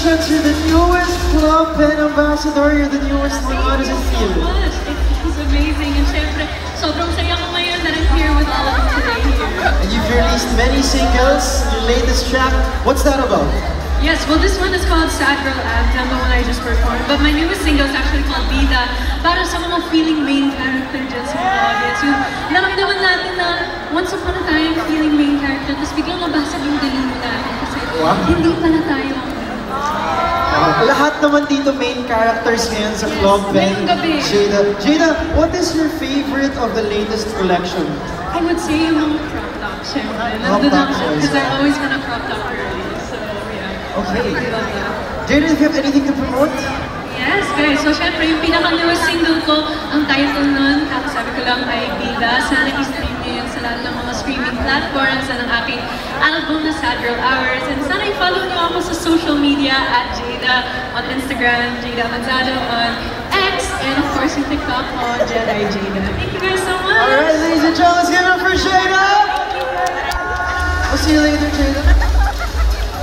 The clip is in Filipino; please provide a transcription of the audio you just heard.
congratulations! You're the newest Club Pen Ambassador. You're the newest one. How does it feel? Thank you so much. It's amazing. And syempre, sobrang saya ko ngayon that I'm here with all of you today here. And you've released many singles. Your latest track, what's that about? Yes, well this one is called Sad Girl Anthem, the one I just performed. But my newest single is actually called Bida. Para sa mga feeling main character dyan sa mga audience. Yung naramdaman natin na once upon a time feeling main character, tapos biglang nabasag yung dalino natin. Kasi hindi pala tayo ang lahat naman dito main characters ngayon sa Club Pen. Jada, what is your favorite of the latest collection? I would say yung mga crop top, syempre. Nandun ako, because I've always been a crop top girly. So, yeah. Okay. Jada, do you have anything to promote? Yes, guys. So, syempre, yung pinaka-newest single ko, ang title nun, sabi ko lang ay Bida. Sana i-stream niyo yun sa lahat ng mga streaming platforms and ang aking album na Sad Girl Hours. And sana i-follow niyo ako sa social media at Jada on Instagram, Jada Manzano on X, and of course yung TikTok on Jedi Jada. Thank you guys so much! Alright, ladies and gentlemen, let's give it up for Jada! We'll see you later, Jada.